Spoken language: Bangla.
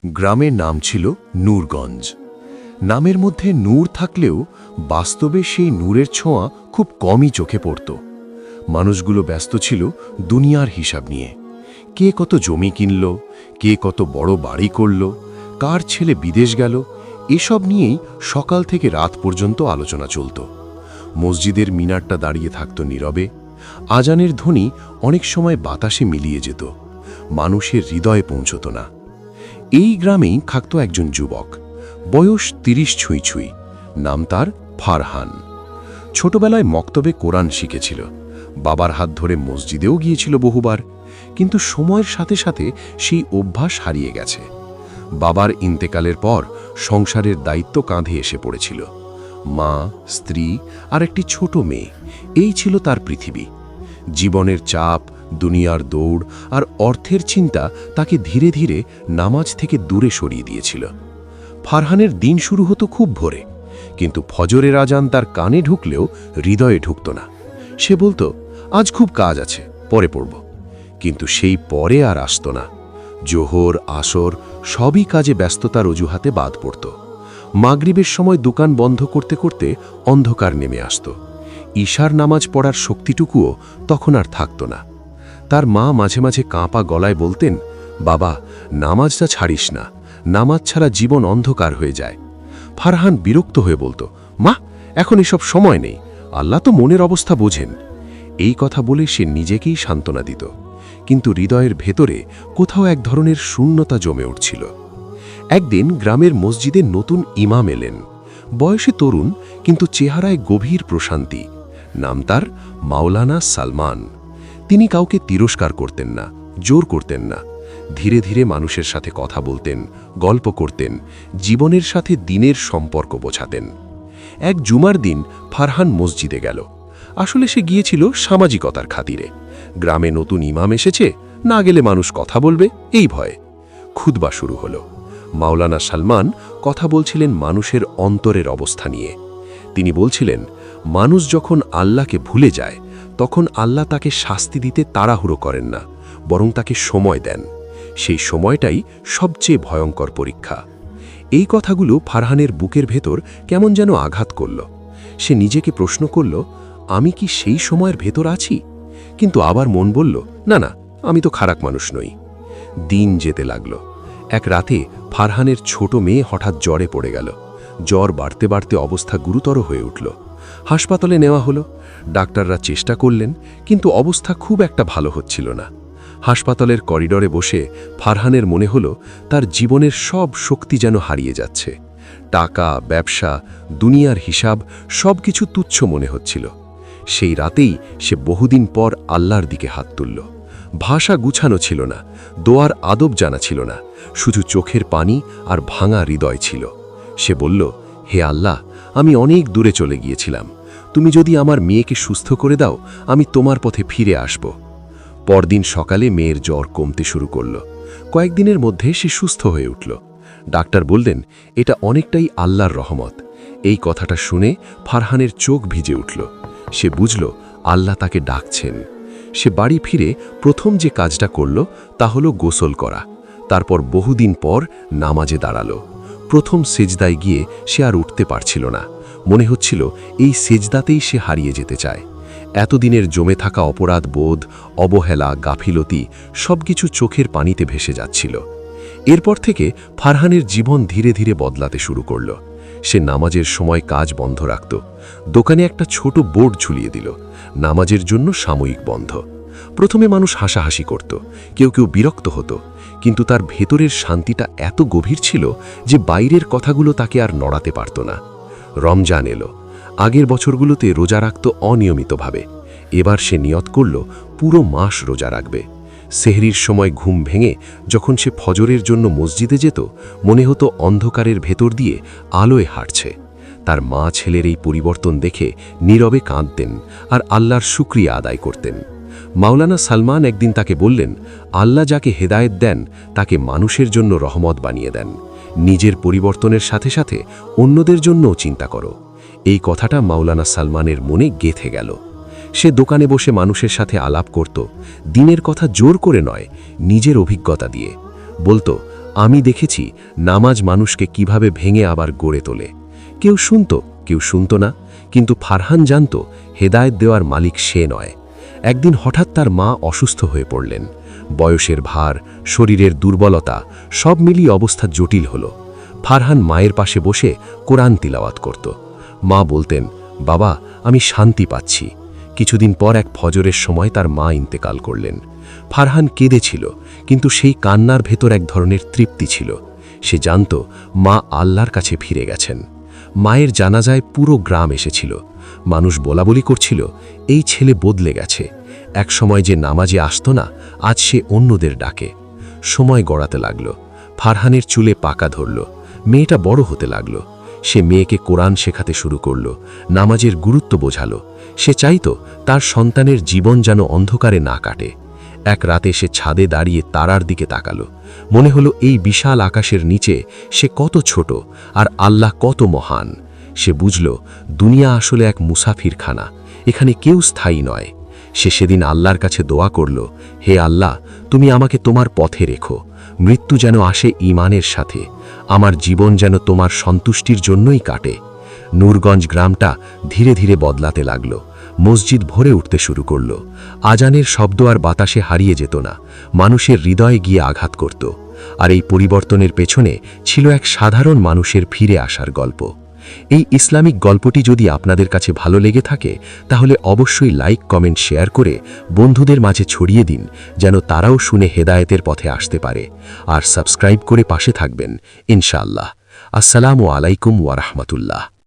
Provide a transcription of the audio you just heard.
গ্রামের নাম ছিল নূরগঞ্জ। নামের মধ্যে নূর থাকলেও বাস্তবে সেই নূরের ছোঁয়া খুব কমই চোখে পড়ত। মানুষগুলো ব্যস্ত ছিল দুনিয়ার হিসাব নিয়ে। কে কত জমি কিনল, কে কত বড় বাড়ি করল, কার ছেলে বিদেশ গেল, এসব নিয়েই সকাল থেকে রাত পর্যন্ত আলোচনা চলত। মসজিদের মিনারটা দাঁড়িয়ে থাকত নীরবে। আজানের ধ্বনি অনেক সময় বাতাসে মিলিয়ে যেত, মানুষের হৃদয়ে পৌঁছত না। এই গ্রামেই থাকত একজন যুবক, বয়স ৩০ ছুঁই ছুঁই। নাম তার ফারহান। ছোটবেলায় মক্তবে কোরআন শিখেছিল, বাবার হাত ধরে মসজিদেও গিয়েছিল বহুবার, কিন্তু সময়ের সাথে সাথে সেই অভ্যাস হারিয়ে গেছে। বাবার ইন্তেকালের পর সংসারের দায়িত্ব কাঁধে এসে পড়েছিল। মা, স্ত্রী আর একটি ছোট মেয়ে, এই ছিল তার পৃথিবী। জীবনের চাপ, দুনিয়ার দৌড় আর অর্থের চিন্তা তাকে ধীরে ধীরে নামাজ থেকে দূরে সরিয়ে দিয়েছিল। ফারহানের দিন শুরু হতো খুব ভোরে, কিন্তু ফজরের আজান তার কানে ঢুকলেও হৃদয়ে ঢুকত না। সে বলতো, আজ খুব কাজ আছে, পরে পড়ব। কিন্তু সেই পরে আর আসত না। জোহর, আসর সবই কাজে ব্যস্ততার অজুহাতে বাদ পড়ত। মাগরিবের সময় দোকান বন্ধ করতে করতে অন্ধকার নেমে আসত। ঈশার নামাজ পড়ার শক্তিটুকুও তখন আর থাকত না। তার মা মাঝে মাঝে কাঁপা গলায় বলতেন, বাবা, নামাজটা ছাড়িস না, নামাজ ছাড়া জীবন অন্ধকার হয়ে যায়। ফারহান বিরক্ত হয়ে বলতো, মা, এখন এসব সময় নেই, আল্লাহ তো মনের অবস্থা বোঝেন। এই কথা বলে সে নিজেকেই সান্ত্বনা দিত, কিন্তু হৃদয়ের ভেতরে কোথাও এক ধরনের শূন্যতা জমে উঠছিল। একদিন গ্রামের মসজিদে নতুন ইমাম এলেন। বয়সে তরুণ, কিন্তু চেহারায় গভীর প্রশান্তি। নাম তার মাওলানা সালমান। তিনি কাউকে তিরস্কার করতেন না, জোর করতেন না। ধীরে ধীরে মানুষের সাথে কথা বলতেন, গল্প করতেন, জীবনের সাথে দিনের সম্পর্ক বোঝাতেন। এক জুমার দিন ফারহান মসজিদে গেল। আসলে সে গিয়েছিল সামাজিকতার খাতিরে। গ্রামে নতুন ইমাম এসেছে, না গেলে মানুষ কথা বলবে, এই ভয়ে। খুতবা শুরু হলো। মাওলানা সালমান কথা বলছিলেন মানুষের অন্তরের অবস্থা নিয়ে। তিনি বলছিলেন, মানুষ যখন আল্লাহকে ভুলে যায়, তখন আল্লাহ তাকে শাস্তি দিতে তাড়াহুড়ো করেন না, বরং তাকে সময় দেন। সেই সময়টাই সবচেয়ে ভয়ঙ্কর পরীক্ষা। এই কথাগুলো ফারহানের বুকের ভেতর কেমন যেন আঘাত করল। সে নিজেকে প্রশ্ন করল, আমি কি সেই সময়ের ভেতর আছি? কিন্তু আবার মন বলল, না না, আমি তো খারাপ মানুষ নই। দিন যেতে লাগল। এক রাতে ফারহানের ছোট মেয়ে হঠাৎ জ্বরে পড়ে গেল। জ্বর বাড়তে বাড়তে অবস্থা গুরুতর হয়ে উঠল। হাসপাতালে নেওয়া হলো। ডাক্তাররা চেষ্টা করলেন, কিন্তু অবস্থা খুব একটা ভালো হচ্ছিল না। হাসপাতালের করিডরে বসে ফারহানের মনে হলো তার জীবনের সব শক্তি যেন হারিয়ে যাচ্ছে। টাকা, ব্যবসা, দুনিয়ার হিসাব সবকিছু তুচ্ছ মনে হচ্ছিল। সেই রাতেই সে বহুদিন পর আল্লাহর দিকে হাত তুলল। ভাষা গুছানো ছিল না, দোয়ার আদব জানা ছিল না, শুধু চোখের পানি আর ভাঙা হৃদয় ছিল। সে বলল, হে আল্লাহ, আমি অনেক দূরে চলে গিয়েছিলাম, তুমি যদি আমার মেয়েকে সুস্থ করে দাও, আমি তোমার পথে ফিরে আসব। পরদিন সকালে মেয়ের জ্বর কমতে শুরু করল। কয়েকদিনের মধ্যে সে সুস্থ হয়ে উঠল। ডাক্তার বললেন, এটা অনেকটাই আল্লাহর রহমত। এই কথাটা শুনে ফারহানের চোখ ভিজে উঠল। সে বুঝল আল্লাহ তাকে ডাকছেন। সে বাড়ি ফিরে প্রথম যে কাজটা করল তা হলো গোসল করা। তারপর বহুদিন পর নামাজে দাঁড়ালো। প্রথম সেজদায় গিয়ে সে আর উঠতে পারছিল না। মনে হচ্ছিল এই সেজদাতেই সে হারিয়ে যেতে চায়। এতদিনের জমে থাকা অপরাধ বোধ, অবহেলা, গাফিলতি সবকিছু চোখের পানিতে ভেসে যাচ্ছিল। এরপর থেকে ফারহানের জীবন ধীরে ধীরে বদলাতে শুরু করল। সে নামাজের সময় কাজ বন্ধ রাখত। দোকানে একটা ছোট বোর্ড ঝুলিয়ে দিল, নামাজের জন্য সাময়িক বন্ধ। প্রথমে মানুষ হাসাহাসি করত, কেউ কেউ বিরক্ত হতো, কিন্তু তার ভেতরের শান্তিটা এত গভীর ছিল যে বাইরের কথাগুলো তাকে আর নড়াতে পারত না। রমজান এলো। আগের বছরগুলোতে রোজা রাখত অনিয়মিতভাবে। এবার সে নিয়ত করল পুরো মাস রোজা রাখবে। সেহরির সময় ঘুম ভেঙে যখন সে ফজরের জন্য মসজিদে যেত, মনে হতো অন্ধকারের ভেতর দিয়ে আলোয় হাঁটছে। তার মা ছেলের এই পরিবর্তন দেখে নীরবে কাঁদতেন আর আল্লাহর শুকরিয়া আদায় করতেন। মাওলানা সালমান একদিন তাকে বললেন, আল্লাহ যাকে হেদায়েত দেন তাকে মানুষের জন্য রহমত বানিয়ে দেন। নিজের পরিবর্তনের সাথে সাথে অন্যদের জন্যও চিন্তা করো। এই কথাটা মাওলানা সালমানের মনে গেঁথে গেল। সে দোকানে বসে মানুষের সাথে আলাপ করত, দিনের কথা জোর করে নয়, নিজের অভিজ্ঞতা দিয়ে। বলতো, আমি দেখেছি নামাজ মানুষকে কিভাবে ভেঙে আবার গড়ে তোলে। কেউ শুনত, কেউ শুনত না, কিন্তু ফারহান জানত হেদায়েত দেওয়ার মালিক সে নয়। একদিন হঠাৎ তার মা অসুস্থ হয়ে পড়লেন। বয়সের ভার, শরীরের দুর্বলতা সব মিলিয়ে অবস্থা জটিল হল। ফারহান মায়ের পাশে বসে কোরআন তিলাওয়াত করত। মা বলতেন, বাবা, আমি শান্তি পাচ্ছি। কিছুদিন পর এক ফজরের সময় তার মা ইন্তেকাল করলেন। ফারহান কেঁদেছিল, কিন্তু সেই কান্নার ভেতর এক ধরনের তৃপ্তি ছিল। সে জানত মা আল্লাহর কাছে ফিরে গেছেন। মায়ের জানাজায় পুরো গ্রাম এসেছিল। মানুষ বলাবলি করছিল, এই ছেলে বদলে গেছে। এক সময় যে নামাজে আসত না, আজ সে অন্যদের ডাকে। সময় গড়াতে লাগল। ফারহানের চুলে পাকা ধরল। মেয়েটা বড় হতে লাগল। সে মেয়েকে কোরআন শেখাতে শুরু করল, নামাজের গুরুত্ব বোঝালো। সে চাইত তার সন্তানের জীবন যেন অন্ধকারে না কাটে। এক রাতে সে ছাদে দাঁড়িয়ে তারার দিকে তাকালো। মনে হলো এই বিশাল আকাশের নিচে সে কত ছোট আর আল্লাহ কত মহান। সে বুঝল দুনিয়া আসলে এক মুসাফিরখানা, এখানে কেউ স্থায়ী নয়। সে সেদিন আল্লাহর কাছে দোয়া করল, হে আল্লাহ, তুমি আমাকে তোমার পথে রেখো। মৃত্যু যেন আসে ঈমানের সাথে। আমার জীবন যেন তোমার সন্তুষ্টির জন্যই কাটে। নূরগঞ্জ গ্রামটা ধীরে ধীরে বদলাতে লাগল। মসজিদ ভরে উঠতে শুরু করল। আজানের শব্দ আর বাতাসে হারিয়ে যেত না, মানুষের হৃদয়ে গিয়ে আঘাত করত। আর এই পরিবর্তনের পেছনে ছিল এক সাধারণ মানুষের ফিরে আসার গল্প। এই ইসলামিক গল্পটি যদি আপনাদের কাছে ভালো লেগে থাকে, তাহলে অবশ্যই লাইক, কমেন্ট, শেয়ার করে বন্ধুদের মাঝে ছড়িয়ে দিন, যেন তারাও শুনে হেদায়েতের পথে আসতে পারে। আর সাবস্ক্রাইব করে পাশে থাকবেন ইনশাআল্লাহ। আসসালামু আলাইকুম ওয়া রাহমাতুল্লাহ।